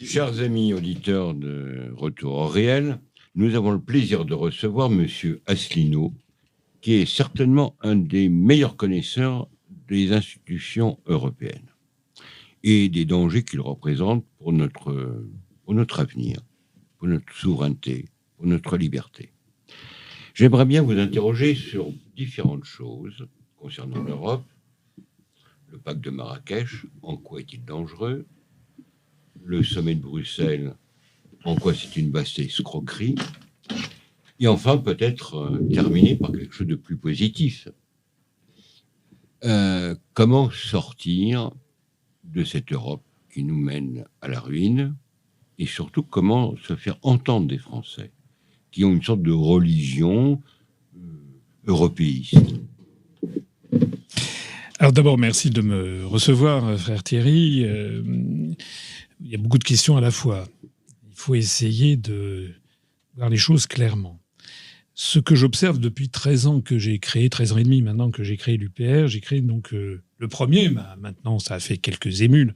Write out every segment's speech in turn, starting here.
Chers amis auditeurs de Retour au réel, nous avons le plaisir de recevoir Monsieur Asselineau, qui est certainement un des meilleurs connaisseurs des institutions européennes et des dangers qu'ils représentent pour notre avenir, pour notre souveraineté, pour notre liberté. J'aimerais bien vous interroger sur différentes choses concernant l'Europe. Le pacte de Marrakech, en quoi est-il dangereux ? Le sommet de Bruxelles, en quoi c'est une vaste escroquerie. Et enfin, peut-être terminer par quelque chose de plus positif. Comment sortir de cette Europe qui nous mène à la ruine, et surtout comment se faire entendre des Français qui ont une sorte de religion européiste. Alors d'abord, merci de me recevoir, frère Thierry. Il y a beaucoup de questions à la fois. Il faut essayer de voir les choses clairement. Ce que j'observe depuis 13 ans que j'ai créé, 13 ans et demi maintenant que j'ai créé l'UPR, j'ai créé donc le premier, maintenant ça a fait quelques émules.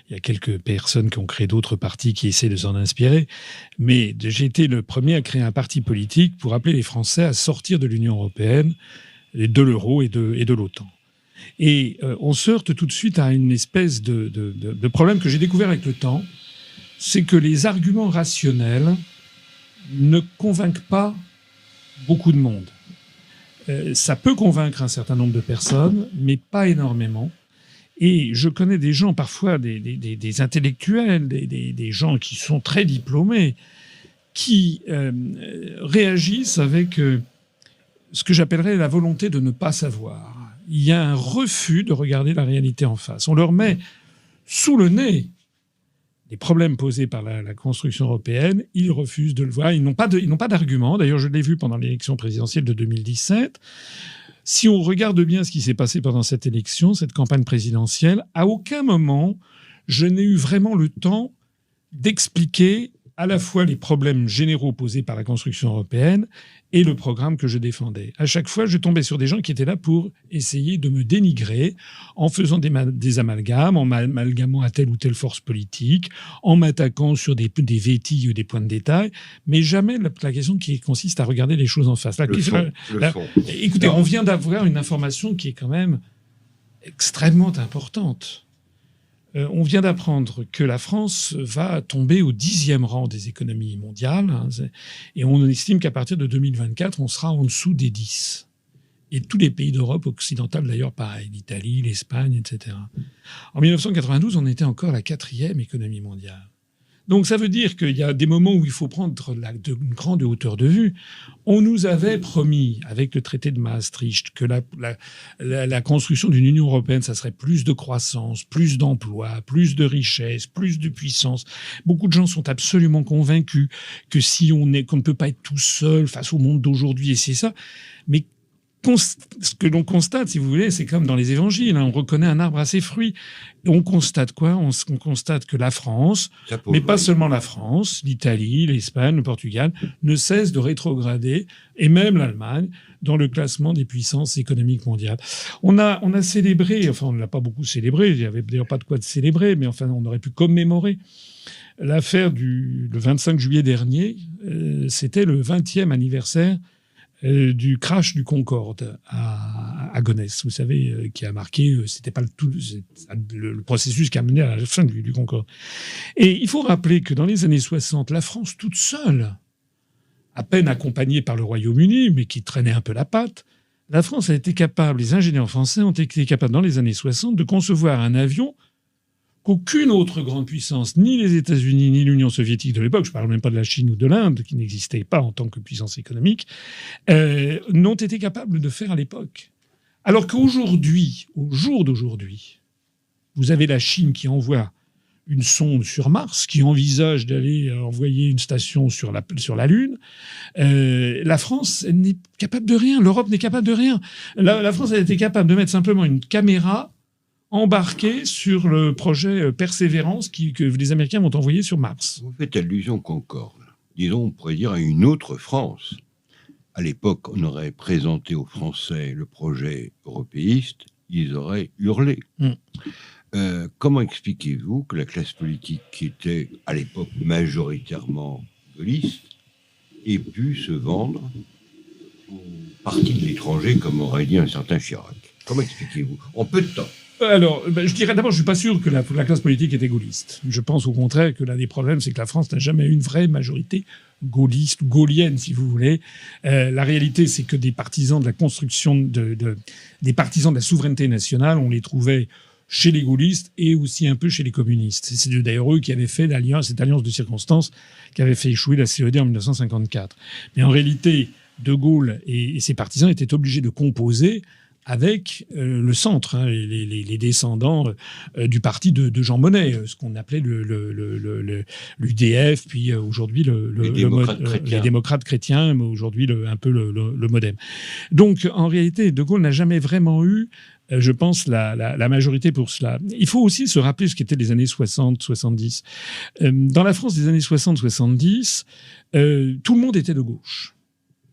Il y a quelques personnes qui ont créé d'autres partis qui essaient de s'en inspirer. Mais j'ai été le premier à créer un parti politique pour appeler les Français à sortir de l'Union européenne, de l'euro et de l'OTAN. Et on se heurte tout de suite à une espèce de problème que j'ai découvert avec le temps, c'est que les arguments rationnels ne convainquent pas beaucoup de monde. Ça peut convaincre un certain nombre de personnes, mais pas énormément. Et je connais des gens, parfois des intellectuels, des gens qui sont très diplômés, qui réagissent avec ce que j'appellerais la volonté de ne pas savoir. Il y a un refus de regarder la réalité en face. On leur met sous le nez les problèmes posés par la construction européenne. Ils refusent de le voir. Ils n'ont pas d'argument. D'ailleurs, je l'ai vu pendant l'élection présidentielle de 2017. Si on regarde bien ce qui s'est passé pendant cette élection, cette campagne présidentielle, à aucun moment, je n'ai eu vraiment le temps d'expliquer à la fois les problèmes généraux posés par la construction européenne et le programme que je défendais. À chaque fois, je tombais sur des gens qui étaient là pour essayer de me dénigrer en faisant des amalgames, en m'amalgamant à telle ou telle force politique, en m'attaquant sur des vétilles ou des points de détail, mais jamais la question qui consiste à regarder les choses en face. Le fond. Écoutez, on vient d'avoir une information qui est quand même extrêmement importante. On vient d'apprendre que la France va tomber au 10e rang des économies mondiales, et on estime qu'à partir de 2024, on sera en dessous des 10. Et tous les pays d'Europe occidentale, d'ailleurs, pareil, l'Italie, l'Espagne, etc. En 1992, on était encore la 4e économie mondiale. Donc ça veut dire qu'il y a des moments où il faut prendre une grande hauteur de vue. On nous avait promis, avec le traité de Maastricht, que la construction d'une Union européenne, ça serait plus de croissance, plus d'emplois, plus de richesse, plus de puissance. Beaucoup de gens sont absolument convaincus que qu'on ne peut pas être tout seul face au monde d'aujourd'hui, et c'est ça. Mais ce que l'on constate, si vous voulez, c'est comme dans les évangiles. On reconnaît un arbre à ses fruits. Et on constate quoi ? On constate que la France, mais pas seulement la France, l'Italie, l'Espagne, le Portugal, ne cessent de rétrograder, et même l'Allemagne, dans le classement des puissances économiques mondiales. On a célébré, enfin on ne l'a pas beaucoup célébré, il n'y avait d'ailleurs pas de quoi de célébrer, mais enfin on aurait pu commémorer l'affaire le 25 juillet dernier. C'était le 20e anniversaire du crash du Concorde à Gonesse, vous savez, qui a marqué, c'était pas le processus qui a mené à la fin du Concorde. Et il faut rappeler que dans les années 60, la France toute seule, à peine accompagnée par le Royaume-Uni, mais qui traînait un peu la patte, la France a été capable, les ingénieurs français ont été capables dans les années 60 de concevoir un avion qu'aucune autre grande puissance, ni les États-Unis, ni l'Union soviétique de l'époque, je ne parle même pas de la Chine ou de l'Inde, qui n'existaient pas en tant que puissance économique, n'ont été capables de faire à l'époque. Alors qu'aujourd'hui, au jour d'aujourd'hui, vous avez la Chine qui envoie une sonde sur Mars, qui envisage d'aller envoyer une station sur la Lune. La France n'est capable de rien. L'Europe n'est capable de rien. La France a été capable de mettre simplement une caméra embarqué sur le projet Persévérance que les Américains vont envoyer sur Mars. Vous faites allusion au Concorde. Disons, on pourrait dire à une autre France. À l'époque, on aurait présenté aux Français le projet européiste, ils auraient hurlé. Comment expliquez-vous que la classe politique, qui était à l'époque majoritairement gaulliste, ait pu se vendre aux partis de l'étranger, comme aurait dit un certain Chirac? Comment expliquez-vous? En peu de temps. Alors, je dirais d'abord, je suis pas sûr que la classe politique était gaulliste. Je pense au contraire que l'un des problèmes, c'est que la France n'a jamais eu une vraie majorité gaulliste ou gaulienne, si vous voulez. La réalité, c'est que des partisans de la construction des partisans de la souveraineté nationale, on les trouvait chez les gaullistes et aussi un peu chez les communistes. C'est d'ailleurs eux qui avaient fait cette alliance de circonstances qui avait fait échouer la CED en 1954. Mais en réalité, De Gaulle et ses partisans étaient obligés de composer avec le centre, hein, les descendants du parti de Jean Monnet, ce qu'on appelait l'UDF, puis aujourd'hui les démocrates chrétiens, mais aujourd'hui un peu le MoDem. Donc en réalité, De Gaulle n'a jamais vraiment eu, je pense, la majorité pour cela. Il faut aussi se rappeler ce qu'étaient les années 60-70. Dans la France des années 60-70, tout le monde était de gauche.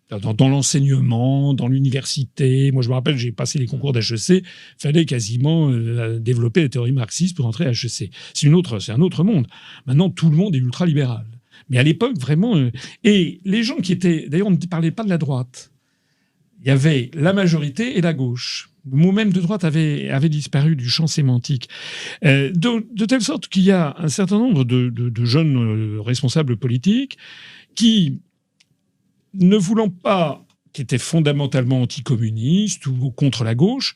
Dans l'enseignement, dans l'université. Moi, je me rappelle, j'ai passé les concours d'HEC. Fallait quasiment développer la théorie marxiste pour entrer à HEC. C'est un autre monde. Maintenant, tout le monde est ultra-libéral. Mais à l'époque, vraiment... et les gens qui étaient... D'ailleurs, on ne parlait pas de la droite. Il y avait la majorité et la gauche. Le mot même de droite avait disparu du champ sémantique. De telle sorte qu'il y a un certain nombre de jeunes responsables politiques qui... ne voulant pas, qui étaient fondamentalement anticommunistes ou contre la gauche,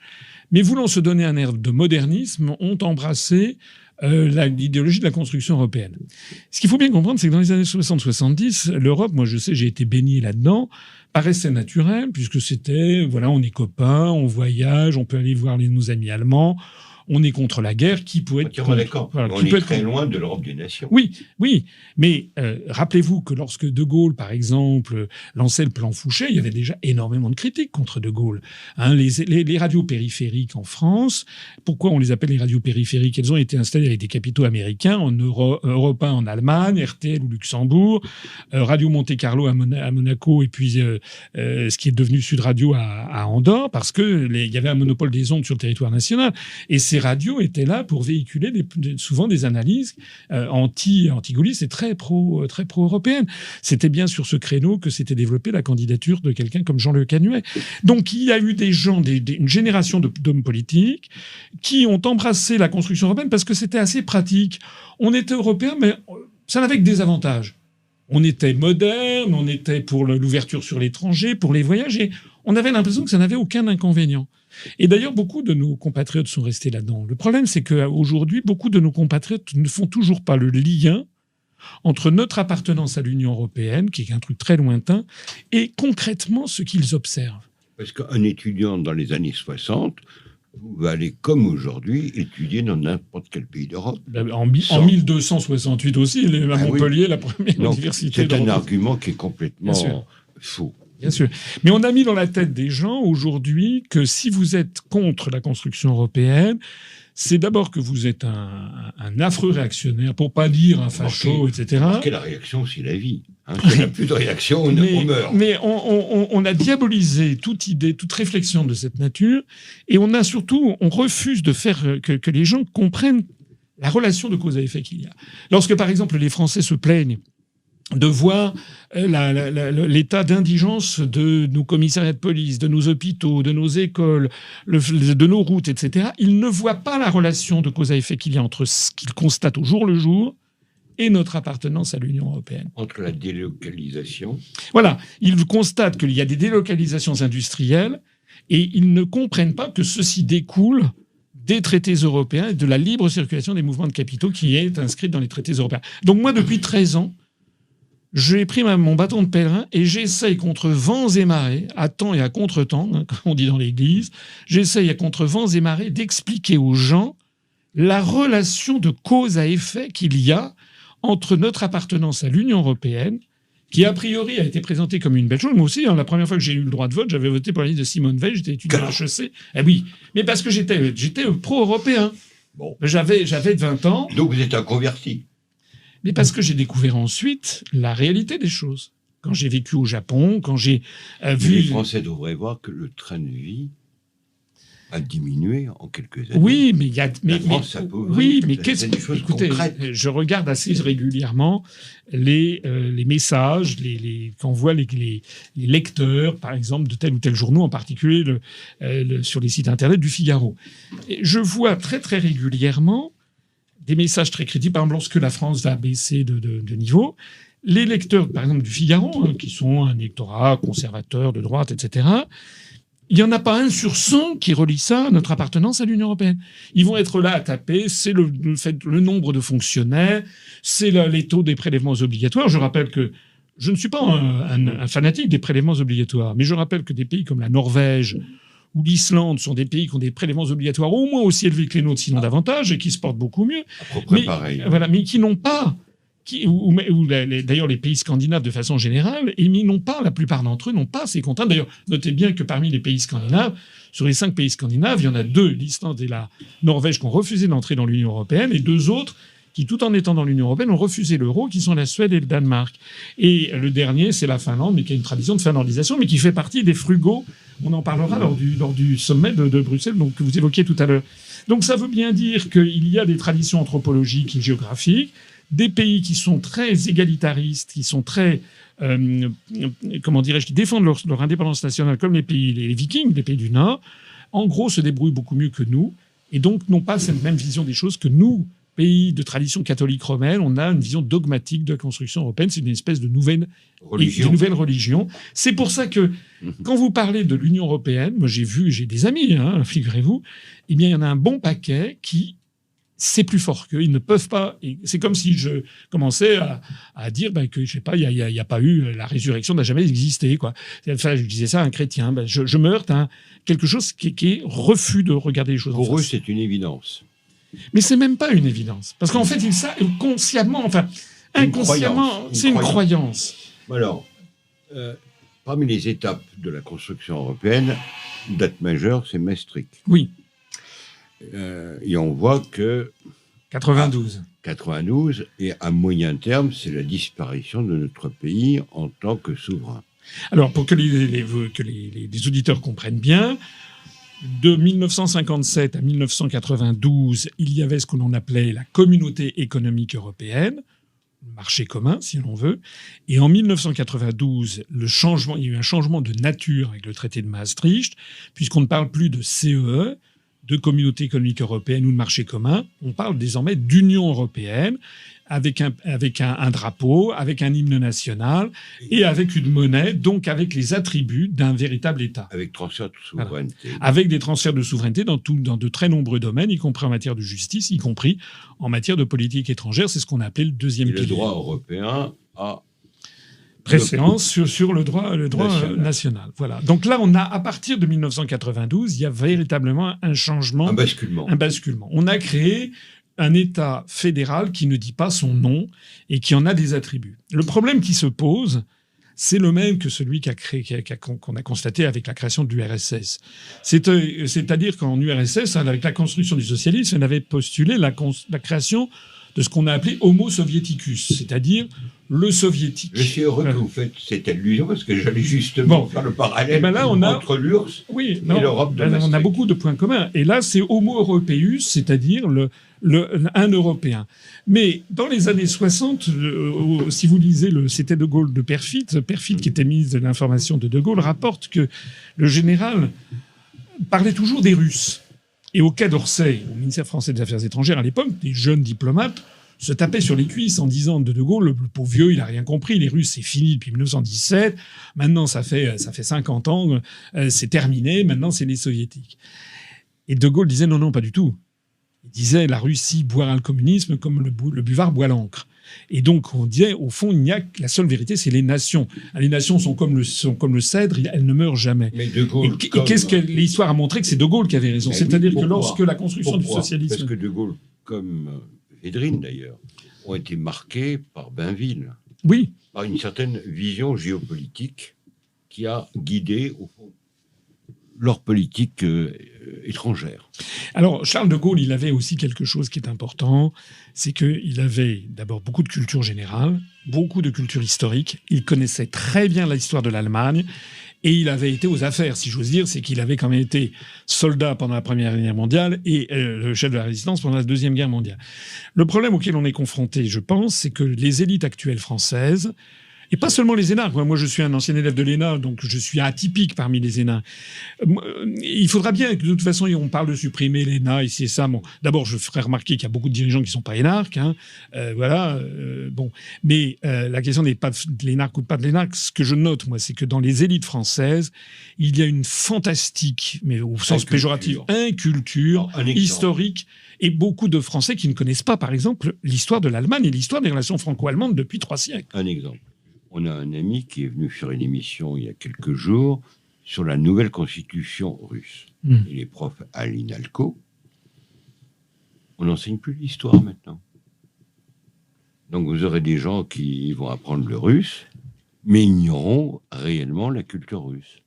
mais voulant se donner un air de modernisme, ont embrassé l'idéologie de la construction européenne. Ce qu'il faut bien comprendre, c'est que dans les années 60-70, l'Europe, moi je sais, j'ai été baigné là-dedans, paraissait naturel, puisque c'était, voilà, on est copains, on voyage, on peut aller voir nos amis allemands, on est contre la guerre, qui peut être contre... D'accord. Voilà, on est très loin de l'Europe des nations. Oui, oui. Mais rappelez-vous que lorsque De Gaulle, par exemple, lançait le plan Fouché, il y avait déjà énormément de critiques contre De Gaulle. Hein, les radios périphériques en France, pourquoi on les appelle les radios périphériques? Elles ont été installées avec des capitaux américains, en Europe 1 en Allemagne, RTL au Luxembourg, Radio Monte Carlo à Monaco, et puis ce qui est devenu Sud Radio à Andorre, parce que il y avait un monopole des ondes sur le territoire national. Et ces radios étaient là pour véhiculer souvent des analyses anti-gaullistes et très pro-européennes. C'était bien sur ce créneau que s'était développée la candidature de quelqu'un comme Jean Le Canuet. Donc il y a eu des gens, une génération d'hommes politiques qui ont embrassé la construction européenne parce que c'était assez pratique. On était européens, mais ça n'avait que des avantages. On était moderne, on était pour l'ouverture sur l'étranger, pour les voyages, et on avait l'impression que ça n'avait aucun inconvénient. Et d'ailleurs, beaucoup de nos compatriotes sont restés là-dedans. Le problème, c'est qu'aujourd'hui, beaucoup de nos compatriotes ne font toujours pas le lien entre notre appartenance à l'Union européenne, qui est un truc très lointain, et concrètement ce qu'ils observent. Parce qu'un étudiant dans les années 60 va aller, comme aujourd'hui, étudier dans n'importe quel pays d'Europe. En 1268 aussi, à Montpellier, oui. La première université d'Europe. C'est un argument qui est complètement faux. Bien sûr. Mais on a mis dans la tête des gens aujourd'hui que si vous êtes contre la construction européenne, c'est d'abord que vous êtes un affreux réactionnaire, pour pas dire un facho, etc. Parce que la réaction, c'est la vie. S'il n'y a plus de réaction, on meurt. Mais on a diabolisé toute idée, toute réflexion de cette nature, et on refuse de faire que les gens comprennent la relation de cause à effet qu'il y a. Lorsque, par exemple, les Français se plaignent de voir l'état d'indigence de nos commissariats de police, de nos hôpitaux, de nos écoles, de nos routes, etc. Ils ne voient pas la relation de cause à effet qu'il y a entre ce qu'ils constatent au jour le jour et notre appartenance à l'Union européenne. Entre la délocalisation. Voilà. Ils constatent qu'il y a des délocalisations industrielles et ils ne comprennent pas que ceci découle des traités européens et de la libre circulation des mouvements de capitaux qui est inscrite dans les traités européens. Donc moi, depuis 13 ans, j'ai pris mon bâton de pèlerin et j'essaye contre vents et marées, à temps et à contre-temps, hein, comme on dit dans l'Église, j'essaye à contre vents et marées d'expliquer aux gens la relation de cause à effet qu'il y a entre notre appartenance à l'Union européenne, qui a priori a été présentée comme une belle chose. Moi aussi, hein, la première fois que j'ai eu le droit de vote, j'avais voté pour la liste de Simone Veil, j'étais étudiant à HEC. Eh oui, mais parce que j'étais pro-européen. Bon, j'avais 20 ans. Donc vous êtes un converti. Mais parce que j'ai découvert ensuite la réalité des choses. Quand j'ai vécu au Japon, quand j'ai vu... Les Français devraient voir que le train de vie a diminué en quelques années. Oui, mais il y a... La France s'appauvrit. Oui, mais c'est des choses écoutez, concrètes. je regarde assez régulièrement les messages qu'envoient les lecteurs, par exemple, de tel ou tel journaux, en particulier sur les sites Internet du Figaro. Et je vois très, très régulièrement des messages très critiques. Par exemple, lorsque la France va baisser de niveau, les lecteurs, par exemple, du Figaro, qui sont un électorat conservateur, de droite, etc., il n'y en a pas un sur 100 qui relie ça à notre appartenance à l'Union européenne. Ils vont être là à taper, c'est le nombre de fonctionnaires, c'est les taux des prélèvements obligatoires. Je rappelle que je ne suis pas un fanatique des prélèvements obligatoires, mais je rappelle que des pays comme la Norvège ou l'Islande sont des pays qui ont des prélèvements obligatoires au moins aussi élevés que les nôtres, sinon davantage, et qui se portent beaucoup mieux. À peu près pareil. Voilà, mais qui n'ont pas... D'ailleurs les pays scandinaves de façon générale, et ils n'ont pas, la plupart d'entre eux n'ont pas ces contraintes. D'ailleurs, notez bien que parmi les pays scandinaves, sur les 5 pays scandinaves, il y en a 2, l'Islande et la Norvège, qui ont refusé d'entrer dans l'Union européenne, et 2 autres qui, tout en étant dans l'Union européenne, ont refusé l'euro, qui sont la Suède et le Danemark. Et le dernier, c'est la Finlande, mais qui a une tradition de finlandisation, mais qui fait partie des frugaux. On en parlera lors du sommet de Bruxelles, donc, que vous évoquiez tout à l'heure. Donc ça veut bien dire qu'il y a des traditions anthropologiques et géographiques, des pays qui sont très égalitaristes, qui sont très, comment dirais-je, qui défendent leur indépendance nationale, comme les Vikings, les pays du Nord, en gros se débrouillent beaucoup mieux que nous, et donc n'ont pas cette même vision des choses que nous, pays de tradition catholique romaine. On a une vision dogmatique de la construction européenne. C'est une espèce de nouvelle religion. C'est pour ça que, quand vous parlez de l'Union européenne, moi j'ai des amis, figurez-vous, eh bien il y en a un bon paquet qui... c'est plus fort qu'eux. Ils ne peuvent pas. C'est comme si je commençais à dire que, je sais pas, il y a pas eu, la résurrection n'a jamais existé, quoi. Enfin, je disais ça à un chrétien. Je me heurte à quelque chose qui est refus de regarder les choses en face. Pour eux, c'est une évidence. Mais c'est même pas une évidence. Parce qu'en fait, ils savent consciemment, enfin, inconsciemment, c'est une croyance. Alors, parmi les étapes de la construction européenne, date majeure, c'est Maastricht. Oui. Et on voit que 92. 92, et à moyen terme, c'est la disparition de notre pays en tant que souverain. Alors, pour que les auditeurs comprennent bien, de 1957 à 1992, il y avait ce qu'on appelait la Communauté économique européenne, le marché commun, si l'on veut. Et en 1992, il y a eu un changement de nature avec le traité de Maastricht, puisqu'on ne parle plus de CEE, de Communauté économique européenne ou de marché commun. On parle désormais d'Union européenne, avec un drapeau, avec un hymne national et avec une monnaie, donc avec les attributs d'un véritable État. Avec transfert de souveraineté. Voilà. Avec des transferts de souveraineté dans de très nombreux domaines, y compris en matière de justice, y compris en matière de politique étrangère. C'est ce qu'on a appelé le deuxième pilier. Le droit européen a préséance sur le droit national. Voilà. Donc là, on a, à partir de 1992, il y a véritablement un changement. Un basculement. On a créé un État fédéral qui ne dit pas son nom et qui en a des attributs. Le problème qui se pose, c'est le même que celui qu'on a constaté avec la création de l'URSS. C'est-à-dire qu'en URSS, avec la construction du socialisme, on avait postulé la création de ce qu'on a appelé Homo soviéticus, c'est-à-dire le soviétique. Je suis heureux que vous faites cette allusion parce que j'allais justement faire le parallèle entre l'URSS et l'Europe de Maastricht. On a beaucoup de points communs. Et là, c'est Homo europeus, c'est-à-dire un Européen. Mais dans les années 60, si vous lisez c'était De Gaulle de Perfit qui était ministre de l'information de Gaulle, rapporte que le général parlait toujours des Russes. Et au Quai d'Orsay, au ministère français des Affaires étrangères à l'époque, des jeunes diplomates se tapaient sur les cuisses en disant de Gaulle, le pauvre vieux, il n'a rien compris, les Russes, c'est fini depuis 1917, maintenant ça fait 50 ans, c'est terminé, maintenant c'est les Soviétiques. Et De Gaulle disait non, pas du tout. Il disait la Russie boira le communisme comme le buvard boit l'encre. Et donc on disait, au fond, la seule vérité, c'est les nations. Les nations sont comme le cèdre, elles ne meurent jamais. Mais De Gaulle, et qu'est-ce que l'histoire a montré? Que c'est De Gaulle qui avait raison. C'est-à-dire que lorsque la construction du socialisme... Parce que De Gaulle, comme Védrine d'ailleurs, ont été marqués par Bainville. Oui. Par une certaine vision géopolitique qui a guidé, au fond, leur politique étrangère. Alors, Charles de Gaulle, il avait aussi quelque chose qui est important, c'est qu'il avait d'abord beaucoup de culture générale, beaucoup de culture historique. Il connaissait très bien l'histoire de l'Allemagne Et il avait été aux affaires, si j'ose dire, c'est qu'il avait quand même été soldat pendant la Première Guerre mondiale et le chef de la résistance pendant la Deuxième Guerre mondiale. Le problème auquel on est confronté, je pense, c'est que les élites actuelles françaises, et pas seulement les énarques. Moi, je suis un ancien élève de l'ENA, donc je suis atypique parmi les énarques. Il faudra bien que, de toute façon, on parle de supprimer l'ENA, ici et ça. Bon, d'abord, je ferai remarquer qu'il y a beaucoup de dirigeants qui sont pas énarques. Hein. Bon. Mais la question n'est pas de l'énarque ou pas de l'énarque. Ce que je note, moi, c'est que dans les élites françaises, il y a une fantastique, mais au sens péjoratif, inculture historique. Et beaucoup de Français qui ne connaissent pas, par exemple, l'histoire de l'Allemagne et l'histoire des relations franco-allemandes depuis 3 siècles. Un exemple. On a un ami qui est venu faire une émission il y a quelques jours sur la nouvelle constitution russe. Il est prof à l'INALCO. On n'enseigne plus l'histoire maintenant. Donc vous aurez des gens qui vont apprendre le russe, mais ignoreront réellement la culture russe.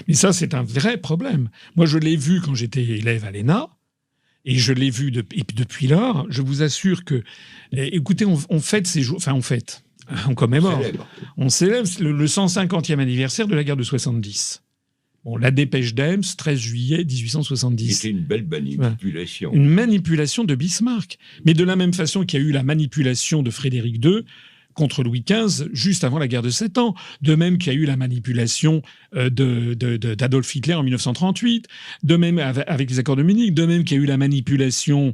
Mais ça, c'est un vrai problème. Moi, je l'ai vu quand j'étais élève à l'ENA, et je l'ai vu depuis lors. Je vous assure que... Écoutez, on fête ces jours... Enfin, on fête... On commémore. On célèbre le 150e anniversaire de la guerre de 70. Bon, la dépêche d'Ems, 13 juillet 1870. C'était une belle manipulation. Une manipulation de Bismarck. Mais de la même façon qu'il y a eu la manipulation de Frédéric II contre Louis XV juste avant la guerre de 7 ans. De même qu'il y a eu la manipulation d'Adolf Hitler en 1938. De même avec les accords de Munich. De même qu'il y a eu la manipulation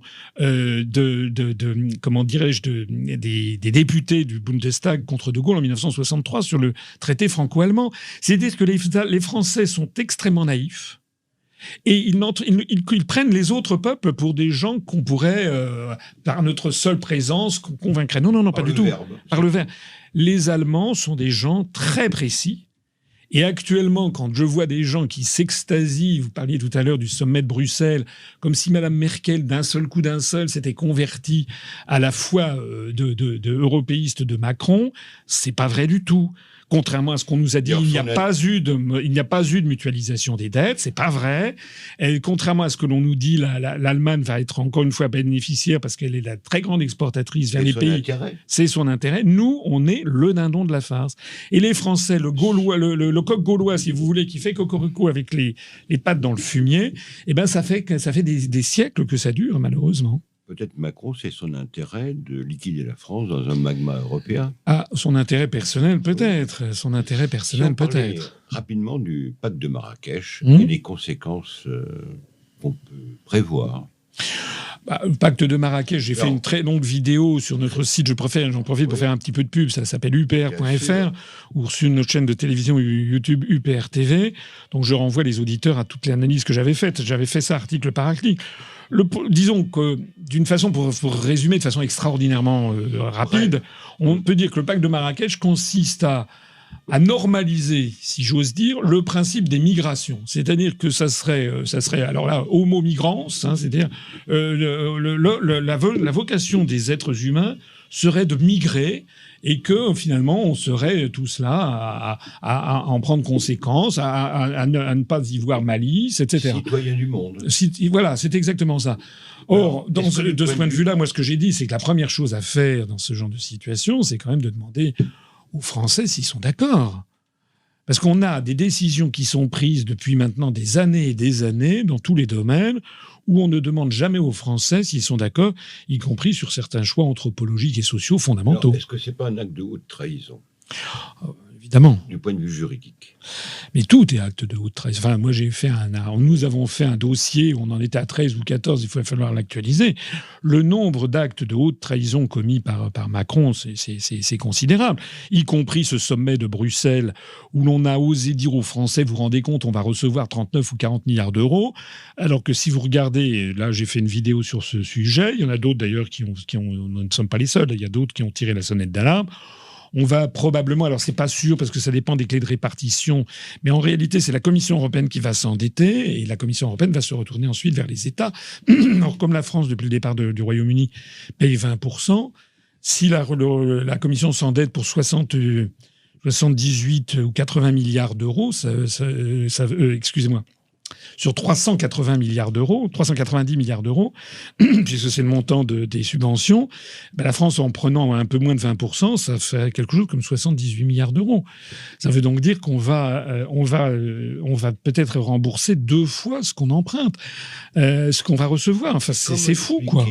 comment dirais-je, des députés du Bundestag contre De Gaulle en 1963 sur le traité franco-allemand. C'est-à-dire que les Français sont extrêmement naïfs. Et ils prennent les autres peuples pour des gens qu'on pourrait, par notre seule présence, convaincre. Non, pas du tout. Par le verbe. Les Allemands sont des gens très précis. Et actuellement, quand je vois des gens qui s'extasient, vous parliez tout à l'heure du sommet de Bruxelles, comme si Madame Merkel, d'un seul coup s'était convertie à la foi de européiste de Macron, c'est pas vrai du tout. Contrairement à ce qu'on nous a dit, il n'y a pas eu de mutualisation des dettes, c'est pas vrai. Et contrairement à ce que l'on nous dit, l'Allemagne va être encore une fois bénéficiaire parce qu'elle est la très grande exportatrice vers les pays. C'est son intérêt. Nous, on est le dindon de la farce. Et les Français, le coq gaulois, si vous voulez, qui fait cocorico avec les pattes dans le fumier, eh ben ça fait des siècles que ça dure, malheureusement. Peut-être Macron, c'est son intérêt de liquider la France dans un magma européen. Ah, son intérêt personnel peut-être. Son intérêt personnel peut-être. Rapidement du pacte de Marrakech et des conséquences qu'on peut prévoir. Le pacte de Marrakech, j'ai fait une très longue vidéo sur notre site. J'en profite pour faire un petit peu de pub. Ça s'appelle upr.fr ou sur notre chaîne de télévision YouTube UPR TV. Donc je renvoie les auditeurs à toute l'analyse que j'avais faite. J'avais fait ça article par article. Disons que, d'une façon, pour résumer de façon extraordinairement rapide, on peut dire que le pacte de Marrakech consiste à normaliser, si j'ose dire, le principe des migrations. C'est-à-dire que ça serait alors là, homo migrans, hein, c'est-à-dire la vocation des êtres humains serait de migrer et que finalement on serait tous là à en prendre conséquence, à ne pas y voir malice, etc. Citoyens du monde. Voilà, c'est exactement ça. Or, de ce point de vue-là, moi ce que j'ai dit, c'est que la première chose à faire dans ce genre de situation, c'est quand même de demander aux Français s'ils sont d'accord. Parce qu'on a des décisions qui sont prises depuis maintenant des années et des années dans tous les domaines où on ne demande jamais aux Français s'ils sont d'accord, y compris sur certains choix anthropologiques et sociaux fondamentaux. Alors, est-ce que c'est pas un acte de haute trahison ? Évidemment. Du point de vue juridique. Mais tout est acte de haute trahison. Enfin, moi, nous avons fait un dossier, on en était à 13 ou 14, il va falloir l'actualiser. Le nombre d'actes de haute trahison commis par Macron, c'est considérable. Y compris ce sommet de Bruxelles où l'on a osé dire aux Français, vous vous rendez compte, on va recevoir 39 ou 40 milliards d'euros. Alors que si vous regardez, là, j'ai fait une vidéo sur ce sujet, il y en a d'autres d'ailleurs nous ne sommes pas les seuls, il y a d'autres qui ont tiré la sonnette d'alarme. On va probablement, alors c'est pas sûr parce que ça dépend des clés de répartition, mais en réalité c'est la Commission européenne qui va s'endetter et la Commission européenne va se retourner ensuite vers les États. Alors comme la France depuis le départ du Royaume-Uni paye 20%, si la Commission s'endette pour 78 ou 80 milliards d'euros, excusez-moi, sur 380 milliards d'euros, 390 milliards d'euros, puisque c'est le montant des subventions, la France, en prenant un peu moins de 20%, ça fait quelque chose comme 78 milliards d'euros. Ça veut donc dire qu'on va peut-être rembourser 2 fois ce qu'on emprunte, ce qu'on va recevoir. Enfin, c'est fou, quoi.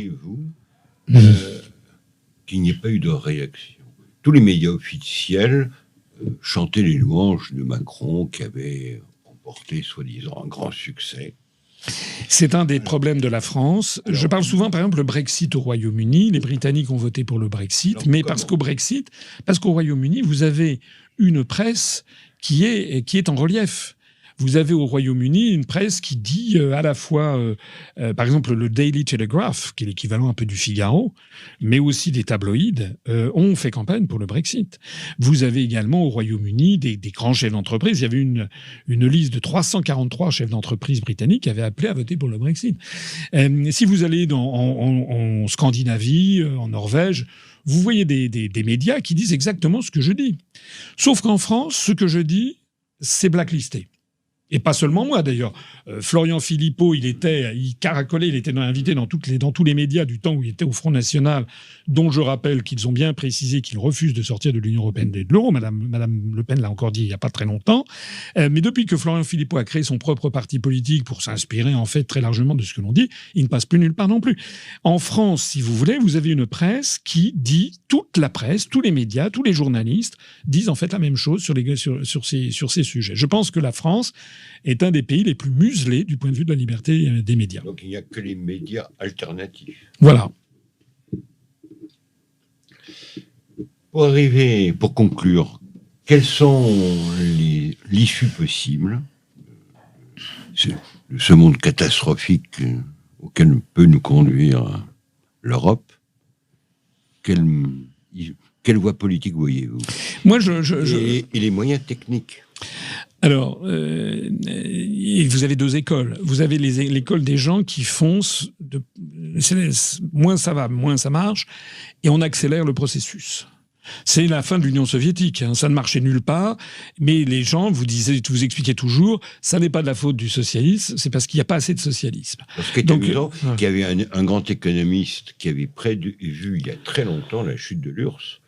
Qu'il n'y ait pas eu de réaction. Tous les médias officiels chantaient les louanges de Macron qui avait remporté, soi-disant, un grand succès. C'est un des problèmes de la France. Je parle souvent, par exemple, le Brexit au Royaume-Uni. Les Britanniques ont voté pour le Brexit, mais parce qu'au Royaume-Uni, vous avez une presse qui est en relief. Vous avez au Royaume-Uni une presse qui dit à la fois, par exemple, le Daily Telegraph, qui est l'équivalent un peu du Figaro, mais aussi des tabloïds, ont fait campagne pour le Brexit. Vous avez également au Royaume-Uni des grands chefs d'entreprise. Il y avait une liste de 343 chefs d'entreprise britanniques qui avaient appelé à voter pour le Brexit. Si vous allez en Scandinavie, en Norvège, vous voyez des médias qui disent exactement ce que je dis. Sauf qu'en France, ce que je dis, c'est blacklisté. Et pas seulement moi, d'ailleurs. Florian Philippot, il caracolait, il était invité dans tous les médias du temps où il était au Front National, dont je rappelle qu'ils ont bien précisé qu'ils refusent de sortir de l'Union européenne et de l'euro. Madame Le Pen l'a encore dit il n'y a pas très longtemps. Mais depuis que Florian Philippot a créé son propre parti politique pour s'inspirer, en fait, très largement de ce que l'on dit, il ne passe plus nulle part non plus. En France, si vous voulez, vous avez une presse qui dit, toute la presse, tous les médias, tous les journalistes disent en fait la même chose sur ces sujets. Je pense que la France est un des pays les plus muselés du point de vue de la liberté des médias. Donc il n'y a que les médias alternatifs. Voilà. Pour conclure, quelles sont l'issue possible de ce monde catastrophique auquel peut nous conduire l'Europe? Quelle voie politique voyez-vous? Moi, et les moyens techniques. Alors, vous avez 2 écoles. Vous avez l'école des gens qui foncent, moins ça va, moins ça marche, et on accélère le processus. C'est la fin de l'Union soviétique. Hein. Ça ne marchait nulle part, mais les gens, vous expliquez toujours, ça n'est pas de la faute du socialisme, c'est parce qu'il n'y a pas assez de socialisme. Parce qu'il y avait un grand économiste qui avait vu il y a très longtemps la chute de l'URSS.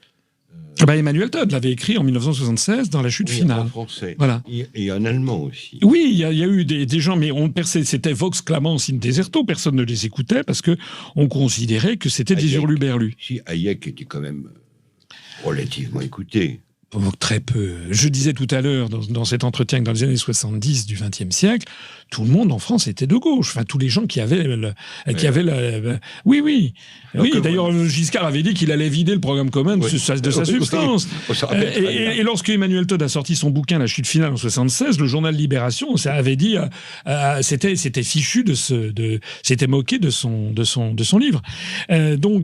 Emmanuel Todd l'avait écrit en 1976 dans La chute finale. En français. Voilà. Et en allemand aussi. Oui, il y a eu des gens, mais c'était Vox clamans in deserto, personne ne les écoutait parce que on considérait que c'était des hurluberlus. Si, Hayek était quand même relativement écouté. Très peu. Je disais tout à l'heure, dans cet entretien, que dans les années 70 du XXe siècle, tout le monde en France était de gauche. Enfin, tous les gens qui avaient Oui. D'ailleurs, Giscard avait dit qu'il allait vider le programme commun de sa substance. Et lorsque Emmanuel Todd a sorti son bouquin La chute finale en 76, le journal Libération, ça avait dit, c'était fichu s'était moqué de son livre. Alors,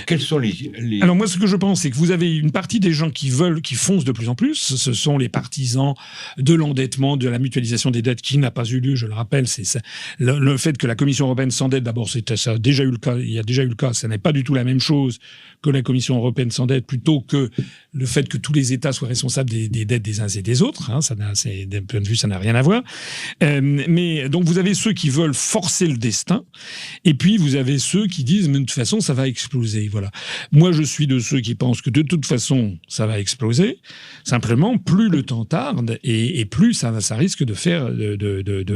quels sont les... Alors moi, ce que je pense, c'est que vous avez une partie des gens qui foncent de plus en plus. Ce sont les partisans de l'endettement, de la mutualisation des dettes qui n'a pas eu lieu, je le rappelle. C'est ça. Le fait que la Commission européenne s'endette, d'abord, ça a déjà eu le cas. Il y a déjà eu le cas. Ça n'est pas du tout la même chose que la Commission européenne s'endette, plutôt que le fait que tous les États soient responsables des dettes des uns et des autres. Hein, d'un point de vue, ça n'a rien à voir. Mais donc, vous avez ceux qui veulent forcer le destin, et puis vous avez ceux qui disent, mais de toute façon, ça va exploser. Voilà. Moi, je suis de ceux qui pensent que de toute façon, ça va exploser. Simplement, plus le temps tarde, et plus ça risque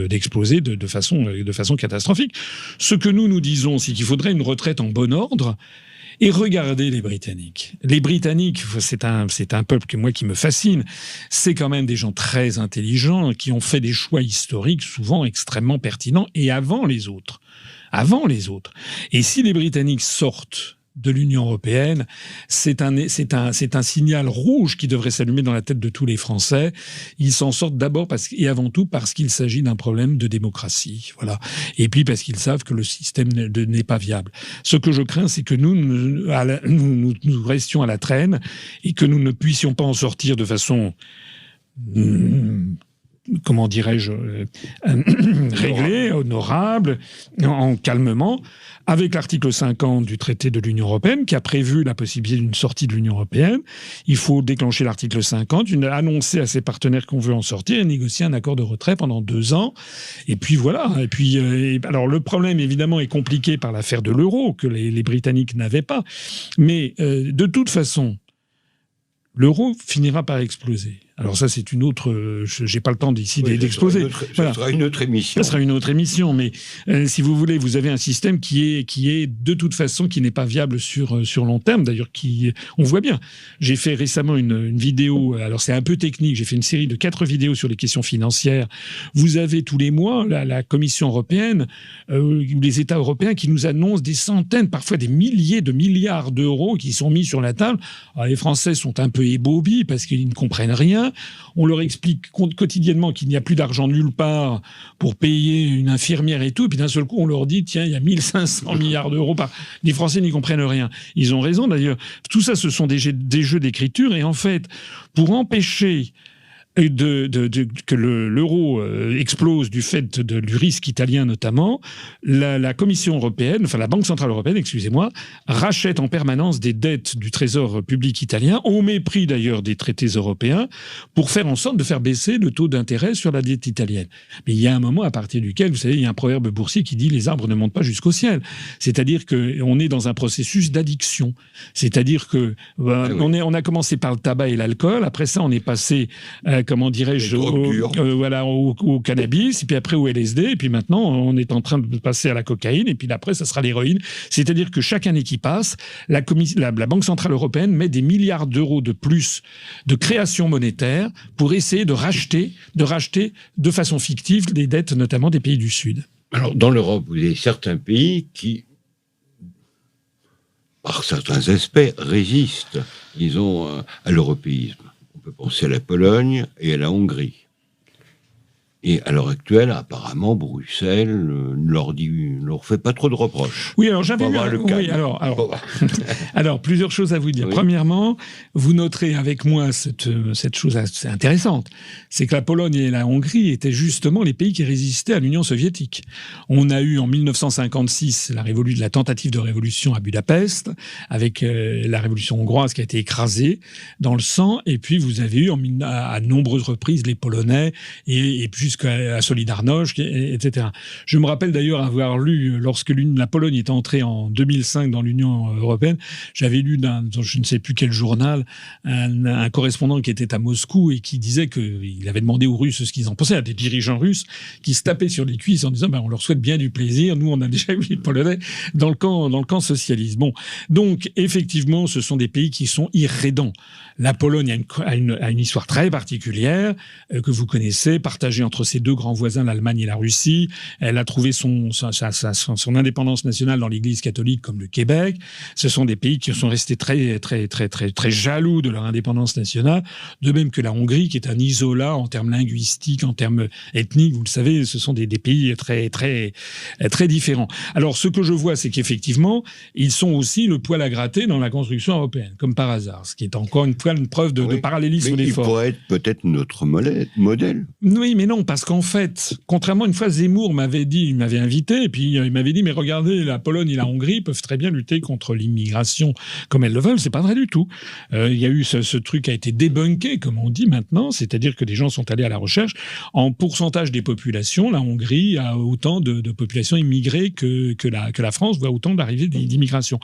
d'exploser de façon catastrophique. Ce que nous disons, c'est qu'il faudrait une retraite en bon ordre. Et regardez les Britanniques. Les Britanniques, c'est un peuple qui me fascine. C'est quand même des gens très intelligents qui ont fait des choix historiques souvent extrêmement pertinents et avant les autres. Et si les Britanniques sortent de l'Union européenne, c'est un signal rouge qui devrait s'allumer dans la tête de tous les Français. Ils s'en sortent d'abord et avant tout parce qu'il s'agit d'un problème de démocratie, voilà. Et puis parce qu'ils savent que le système n'est pas viable. Ce que je crains, c'est que nous restions à la traîne et que nous ne puissions pas en sortir de façon comment dirais-je, réglé, honorable, en calmement, avec l'article 50 du traité de l'Union européenne qui a prévu la possibilité d'une sortie de l'Union européenne. Il faut déclencher l'article 50, annoncer à ses partenaires qu'on veut en sortir et négocier un accord de retrait pendant 2 ans. Et puis voilà. Et puis, alors le problème évidemment est compliqué par l'affaire de l'euro que les Britanniques n'avaient pas. Mais de toute façon, l'euro finira par exploser. Alors ça, c'est une autre... j'ai pas le temps d'ici d'exposer. Ça sera une autre émission. Ça sera une autre émission, mais si vous voulez, vous avez un système qui est de toute façon, qui n'est pas viable sur long terme. D'ailleurs, on voit bien. J'ai fait récemment une vidéo, alors c'est un peu technique, j'ai fait une série de 4 vidéos sur les questions financières. Vous avez tous les mois la Commission européenne, ou les États européens qui nous annoncent des centaines, parfois des milliers de milliards d'euros qui sont mis sur la table. Alors, les Français sont un peu ébobis parce qu'ils ne comprennent rien. On leur explique quotidiennement qu'il n'y a plus d'argent nulle part pour payer une infirmière et tout. Et puis d'un seul coup, on leur dit, tiens, il y a 1500 milliards d'euros par... Les Français n'y comprennent rien. Ils ont raison d'ailleurs. Tout ça, ce sont des jeux d'écriture. Et en fait, pour empêcher que l'euro explose du fait du risque italien notamment, la Commission européenne, enfin la Banque centrale européenne, excusez-moi, rachète en permanence des dettes du Trésor public italien, au mépris d'ailleurs des traités européens, pour faire en sorte de faire baisser le taux d'intérêt sur la dette italienne. Mais il y a un moment à partir duquel, vous savez, il y a un proverbe boursier qui dit « les arbres ne montent pas jusqu'au ciel ». C'est-à-dire qu'on est dans un processus d'addiction. C'est-à-dire que on a commencé par le tabac et l'alcool, après ça on est passé comment dirais-je, au cannabis, et puis après au LSD, et puis maintenant on est en train de passer à la cocaïne, et puis après ça sera l'héroïne. C'est-à-dire que chaque année qui passe, la Banque centrale européenne met des milliards d'euros de plus de création monétaire pour essayer de racheter de façon fictive des dettes, notamment des pays du Sud. Alors dans l'Europe, vous avez certains pays qui, par certains aspects, résistent, disons, à l'européisme. On peut penser à la Pologne et à la Hongrie. Et à l'heure actuelle, apparemment, Bruxelles ne leur fait pas trop de reproches. Oui, alors j'avais alors plusieurs choses à vous dire. Oui. Premièrement, vous noterez avec moi cette chose assez intéressante, c'est que la Pologne et la Hongrie étaient justement les pays qui résistaient à l'Union soviétique. On a eu en 1956 la tentative de révolution à Budapest, avec la révolution hongroise qui a été écrasée dans le sang, et puis vous avez eu à nombreuses reprises les Polonais et jusqu'à Solidarność, etc. Je me rappelle d'ailleurs avoir lu, lorsque la Pologne est entrée en 2005 dans l'Union européenne, j'avais lu dans je ne sais plus quel journal un correspondant qui était à Moscou et qui disait qu'il avait demandé aux Russes ce qu'ils en pensaient, à des dirigeants russes qui se tapaient sur les cuisses en disant on leur souhaite bien du plaisir, nous on a déjà eu les Polonais dans le camp socialiste. Bon, donc effectivement ce sont des pays qui sont irrédents. La Pologne a une histoire très particulière que vous connaissez, partagée entre ses 2 grands voisins, l'Allemagne et la Russie. Elle a trouvé son indépendance nationale dans l'Église catholique comme le Québec. Ce sont des pays qui sont restés très, très, très, très, très jaloux de leur indépendance nationale, de même que la Hongrie, qui est un isolat en termes linguistiques, en termes ethniques. Vous le savez, ce sont des pays très, très, très différents. Alors, ce que je vois, c'est qu'effectivement, ils sont aussi le poil à gratter dans la construction européenne, comme par hasard, ce qui est encore une preuve de parallélisme des forces. Il pourrait être peut-être notre modèle. Oui, mais non, parce qu'en fait, contrairement, une fois Zemmour il m'avait invité, et puis il m'avait dit, mais regardez, la Pologne et la Hongrie peuvent très bien lutter contre l'immigration comme elles le veulent. C'est pas vrai du tout. Il y a eu ce truc qui a été débunké, comme on dit maintenant, c'est-à-dire que des gens sont allés à la recherche. En pourcentage des populations, la Hongrie a autant de populations immigrées que la France voit autant d'arrivées d'immigration.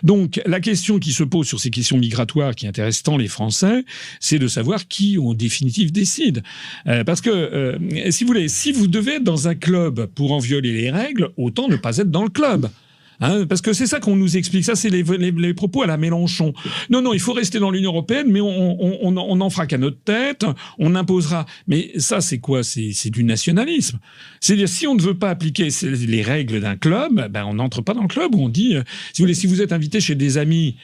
Donc, la question qui se pose sur ces questions migratoires qui intéressent tant les Français, c'est de savoir qui, en définitive, décide. Parce que, si vous voulez, si vous devez être dans un club pour en violer les règles, autant ne pas être dans le club. Parce que c'est ça qu'on nous explique. Ça, c'est les propos à la Mélenchon. Non, il faut rester dans l'Union européenne, mais on n'en fera qu'à notre tête, on imposera. Mais ça, c'est quoi ? C'est du nationalisme. C'est-à-dire, si on ne veut pas appliquer les règles d'un club, on n'entre pas dans le club où on dit, si vous voulez, si vous êtes invité chez des amis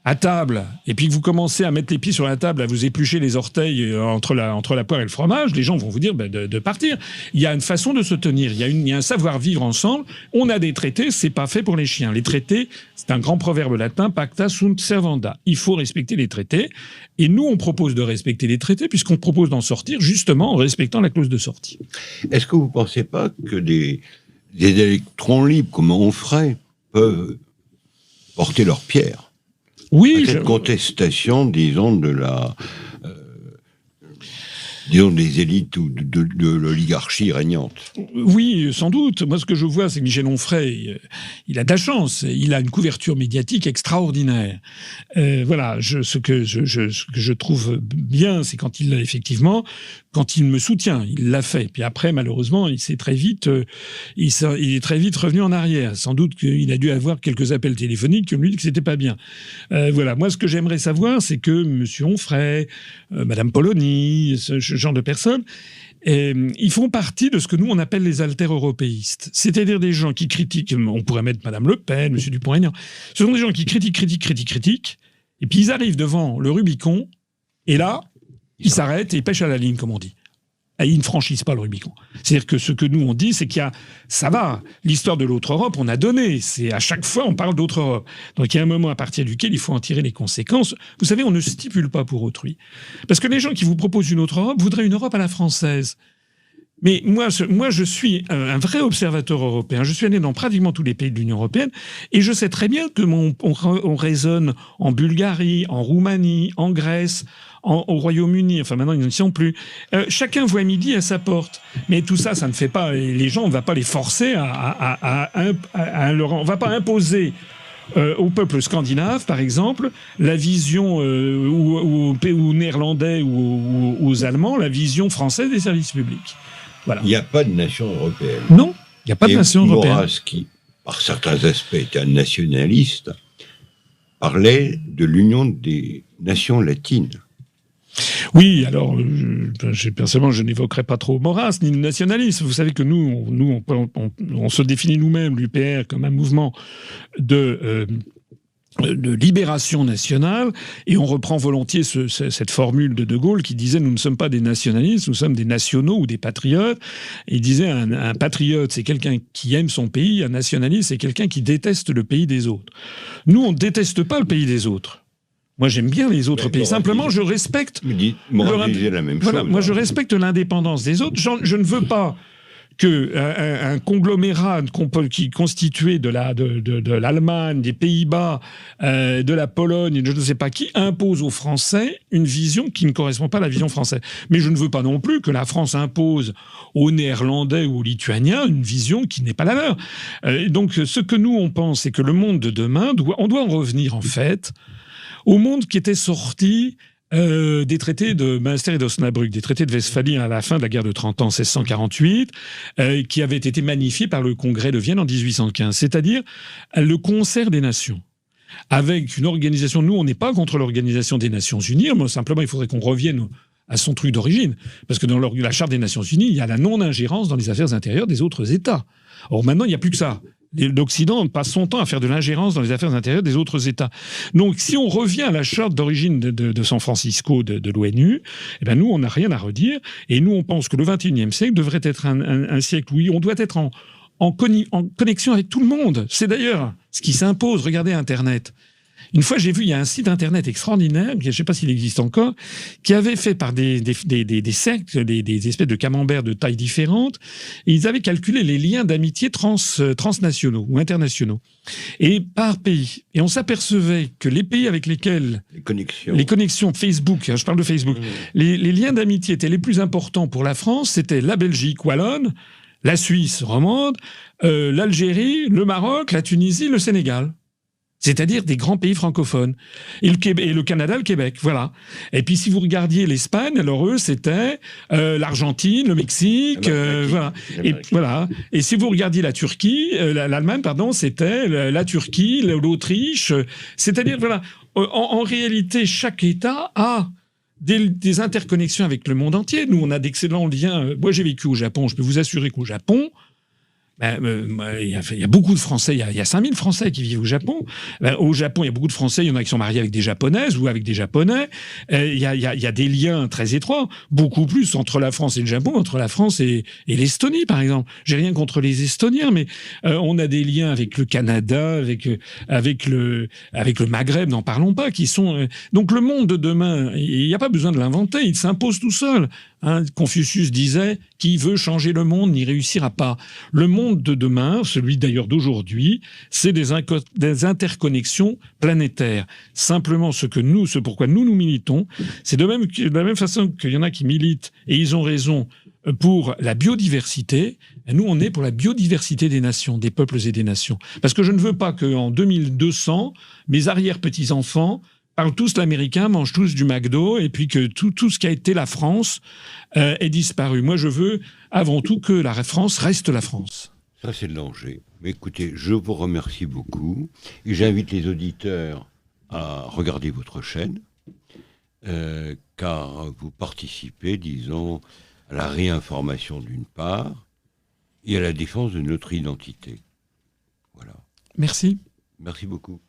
à table, et puis que vous commencez à mettre les pieds sur la table, à vous éplucher les orteils entre la poire et le fromage, les gens vont vous dire de partir. Il y a une façon de se tenir, il y a un savoir-vivre ensemble. On a des traités, c'est pas fait pour les chiens. Les traités, c'est un grand proverbe latin, pacta sunt servanda. Il faut respecter les traités, et nous, on propose de respecter les traités, puisqu'on propose d'en sortir, justement, en respectant la clause de sortie. Est-ce que vous ne pensez pas que des électrons libres, comme Onfray, peuvent porter leur pierre oui, cette contestation, disons, disons des élites ou de l'oligarchie régnante? Oui, sans doute. Moi, ce que je vois, c'est que Michel Onfray, il a de la chance. Il a une couverture médiatique extraordinaire. Voilà, ce que je trouve bien, c'est quand il me soutient, il l'a fait. Puis après, malheureusement, il est très vite revenu en arrière. Sans doute qu'il a dû avoir quelques appels téléphoniques qui lui dit que c'était pas bien. Voilà. Moi, ce que j'aimerais savoir, c'est que M. Onfray, Mme Polony, ce genre de personnes, ils font partie de ce que nous, on appelle les alter-européistes. C'est-à-dire des gens qui critiquent, on pourrait mettre Mme Le Pen, M. Dupont-Aignan. Ce sont des gens qui critiquent, et puis ils arrivent devant le Rubicon, et là, ils s'arrêtent et ils pêchent à la ligne, comme on dit. Et ils ne franchissent pas le Rubicon. C'est-à-dire que ce que nous, on dit, c'est ça va. L'histoire de l'autre Europe, on a donné. C'est à chaque fois, on parle d'autre Europe. Donc il y a un moment à partir duquel il faut en tirer les conséquences. Vous savez, on ne stipule pas pour autrui. Parce que les gens qui vous proposent une autre Europe voudraient une Europe à la française. Mais moi, je suis un vrai observateur européen. Je suis allé dans pratiquement tous les pays de l'Union européenne et je sais très bien que on raisonne en Bulgarie, en Roumanie, en Grèce, au Royaume-Uni. Enfin, maintenant, ils ne sont plus. Chacun voit midi à sa porte. Mais tout ça, ça ne fait pas... Les gens, on ne va pas les forcer on ne va pas imposer au peuple scandinave, par exemple, la vision, ou néerlandais ou aux Allemands, la vision française des services publics. Voilà. Il n'y a pas de nation européenne. Non, il n'y a pas de nation européenne. Maurras, qui, par certains aspects, était un nationaliste, parlait de l'union des nations latines. Oui, alors, personnellement, je n'évoquerai pas trop Maurras, ni le nationalisme. Vous savez que nous on se définit nous-mêmes, l'UPR, comme un mouvement de libération nationale, et on reprend volontiers cette formule de Gaulle qui disait « nous ne sommes pas des nationalistes, nous sommes des nationaux ou des patriotes ». Et il disait un patriote, c'est quelqu'un qui aime son pays, un nationaliste, c'est quelqu'un qui déteste le pays des autres. Nous, on ne déteste pas le pays des autres. Moi, j'aime bien les autres pays. Simplement, je respecte... la même chose. Moi, je respecte l'indépendance des autres. Je ne veux pas qu'un conglomérat qui constitué de l'Allemagne, des Pays-Bas, de la Pologne, je ne sais pas qui, impose aux Français une vision qui ne correspond pas à la vision française. Mais je ne veux pas non plus que la France impose aux Néerlandais ou aux Lituaniens une vision qui n'est pas la leur. Donc, ce que nous, on pense, c'est que le monde de demain, on doit en revenir, en fait, au monde qui était sorti des traités de Münster et d'Osnabrück, des traités de Westphalie à la fin de la guerre de 30 ans, 1648, qui avaient été magnifiés par le Congrès de Vienne en 1815, c'est-à-dire le concert des nations. Avec une organisation, nous, on n'est pas contre l'Organisation des Nations Unies, mais simplement, il faudrait qu'on revienne à son truc d'origine. Parce que dans la Charte des Nations Unies, il y a la non-ingérence dans les affaires intérieures des autres États. Or, maintenant, il n'y a plus que ça. L'Occident passe son temps à faire de l'ingérence dans les affaires intérieures des autres États. Donc, si on revient à la charte d'origine de San Francisco de l'ONU, eh ben nous, on n'a rien à redire. Et nous, on pense que le XXIe siècle devrait être un siècle où on doit être en connexion avec tout le monde. C'est d'ailleurs ce qui s'impose. Regardez Internet. Une fois, j'ai vu, il y a un site internet extraordinaire, je ne sais pas s'il existe encore, qui avait fait par des sectes, des espèces de camemberts de tailles différentes, et ils avaient calculé les liens d'amitié transnationaux ou internationaux, et par pays. Et on s'apercevait que les pays avec lesquels... Les connexions Facebook, je parle de Facebook, les liens d'amitié étaient les plus importants pour la France, c'était la Belgique wallonne, la Suisse romande, l'Algérie, le Maroc, la Tunisie, le Sénégal. C'est-à-dire des grands pays francophones. Et le Canada, le Québec, voilà. Et puis si vous regardiez l'Espagne, alors eux, c'était l'Argentine, le Mexique, voilà. Et voilà. Et si vous regardiez la Turquie, l'Allemagne, pardon, c'était la Turquie, l'Autriche. C'est-à-dire, voilà. En réalité, chaque État a des interconnexions avec le monde entier. Nous, on a d'excellents liens. Moi, j'ai vécu au Japon. Je peux vous assurer qu'au Japon, Il y a beaucoup de Français, il y a 5000 Français qui vivent au Japon. Au Japon, il y a beaucoup de Français, il y en a qui sont mariés avec des Japonaises ou avec des Japonais. Il y a des liens très étroits, beaucoup plus entre la France et le Japon, entre la France et l'Estonie, par exemple. J'ai rien contre les Estoniens, mais on a des liens avec le Canada, avec le Maghreb, n'en parlons pas, qui sont... Donc le monde de demain, il n'y a pas besoin de l'inventer, il s'impose tout seul. Confucius disait « Qui veut changer le monde n'y réussira pas ». Le monde de demain, celui d'ailleurs d'aujourd'hui, c'est des interconnexions planétaires. Simplement, ce pourquoi nous militons, c'est de la même façon qu'il y en a qui militent, et ils ont raison, pour la biodiversité. Nous, on est pour la biodiversité des nations, des peuples et des nations. Parce que je ne veux pas qu'en 2200, mes arrière-petits-enfants parlent tous l'américain, mangent tous du McDo, et puis que tout ce qui a été la France ait disparu. Moi, je veux avant tout que la France reste la France. Ça, c'est le danger. Mais écoutez, je vous remercie beaucoup. Et j'invite les auditeurs à regarder votre chaîne, car vous participez, disons, à la réinformation d'une part, et à la défense de notre identité. Voilà. Merci. Merci beaucoup.